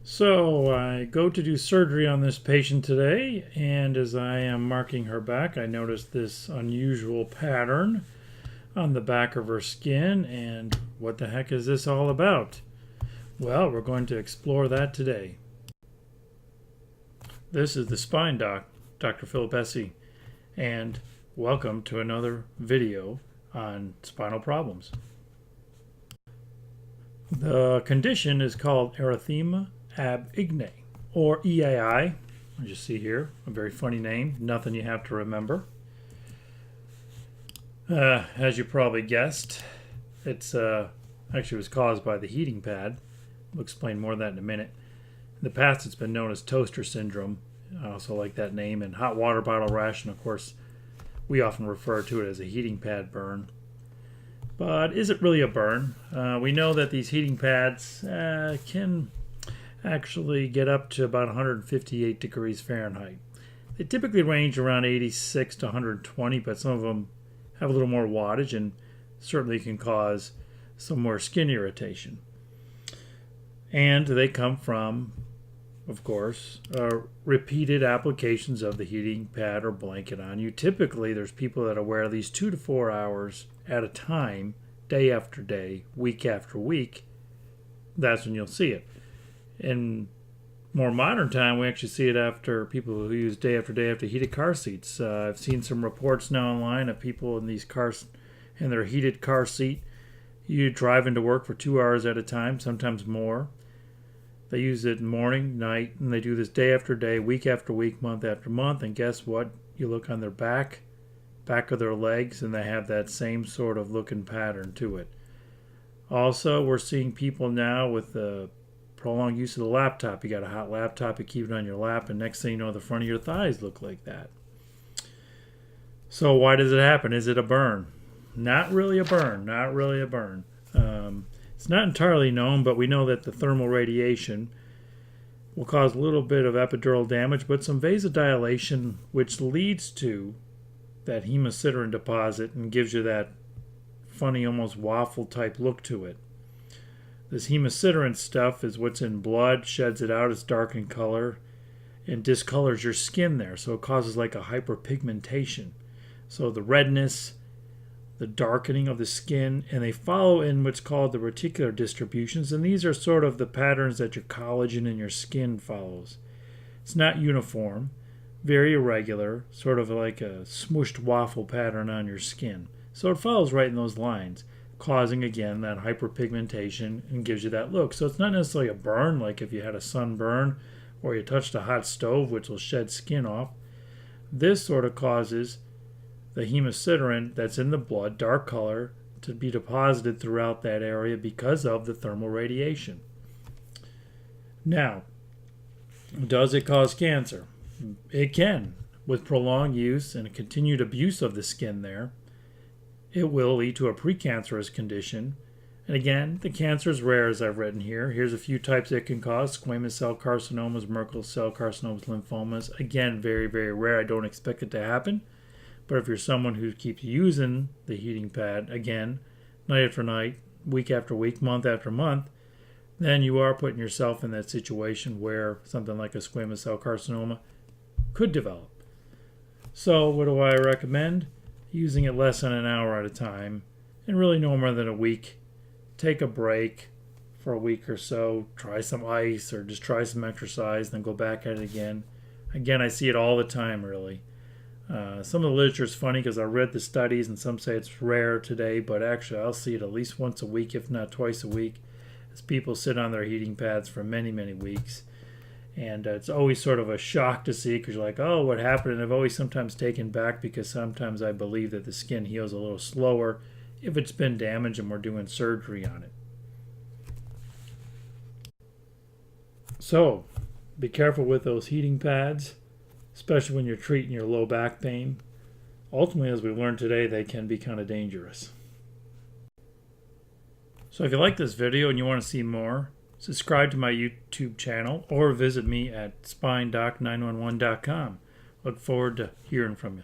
So I go to do surgery on this patient today, and as I am marking her back, I noticed this unusual pattern on the back of her skin. And what the heck is this all about? Well, we're going to explore that today. This is the Spine Doc, Dr. Phillip Esce, and welcome to another video on spinal problems. The condition is called erythema ab igne, or EAI. As you see here, a very funny name, nothing you have to remember. As you probably guessed, it's actually was caused by the heating pad. We'll explain more of that in a minute. In the past, it's been known as toaster syndrome. I also like that name, and hot water bottle rash, and of course, we often refer to it as a heating pad burn. But is it really a burn? We know that these heating pads can actually get up to about 158 degrees Fahrenheit. They typically range around 86 to 120, but some of them have a little more wattage and certainly can cause some more skin irritation. And they come from, of course, repeated applications of the heating pad or blanket on you. Typically, there's people that are wear these 2 to 4 hours at a time, day after day, week after week. That's when you'll see it. In more modern time, we actually see it after people who use day after day after heated car seats. I've seen some reports now online of people in these cars, in their heated car seat. You drive into work for 2 hours at a time, sometimes more. They use it morning, night, and they do this day after day, week after week, month after month. And guess what? You look on their back of their legs, and they have that same sort of looking pattern to it. Also, we're seeing people now with the prolonged use of the laptop. You got a hot laptop, you keep it on your lap, and next thing you know, the front of your thighs look like that. So why does it happen? Is it a burn? Not really a burn. Not really a burn. It's not entirely known, but we know that the thermal radiation will cause a little bit of epidural damage, but some vasodilation, which leads to that hemosiderin deposit and gives you that funny, almost waffle type look to it. This hemosiderin stuff is what's in blood, sheds it out, it's dark in color, and discolors your skin there. So it causes like a hyperpigmentation. So the redness, the darkening of the skin, and they follow in what's called the reticular distributions. And these are sort of the patterns that your collagen in your skin follows. It's not uniform, very irregular, sort of like a smooshed waffle pattern on your skin. So it follows right in those lines, causing again that hyperpigmentation and gives you that look. So it's not necessarily a burn like if you had a sunburn or you touched a hot stove, which will shed skin off. This sort of causes the hemosiderin that's in the blood, dark color, to be deposited throughout that area because of the thermal radiation. Now, does it cause cancer? It can. With prolonged use and continued abuse of the skin there, it will lead to a precancerous condition. And again, the cancer is rare, as I've written here. Here's a few types it can cause: squamous cell carcinomas, Merkel cell carcinomas, lymphomas. Again, very, very rare. I don't expect it to happen. But if you're someone who keeps using the heating pad, again, night after night, week after week, month after month, then you are putting yourself in that situation where something like a squamous cell carcinoma could develop. So what do I recommend? Using it less than an hour at a time, and really no more than a week. Take a break for a week or so, try some ice or just try some exercise, then go back at it again. Again, I see it all the time, really. Some of the literature is funny because I read the studies and some say it's rare today, but actually I'll see it at least once a week, if not twice a week, as people sit on their heating pads for many, many weeks. And it's always sort of a shock to see because you're like, oh, what happened? And I've always sometimes taken back because sometimes I believe that the skin heals a little slower if it's been damaged and we're doing surgery on it. So be careful with those heating pads, especially when you're treating your low back pain. Ultimately, as we learned today, they can be kind of dangerous. So if you like this video and you want to see more, subscribe to my YouTube channel or visit me at spinedoc911.com. Look forward to hearing from you.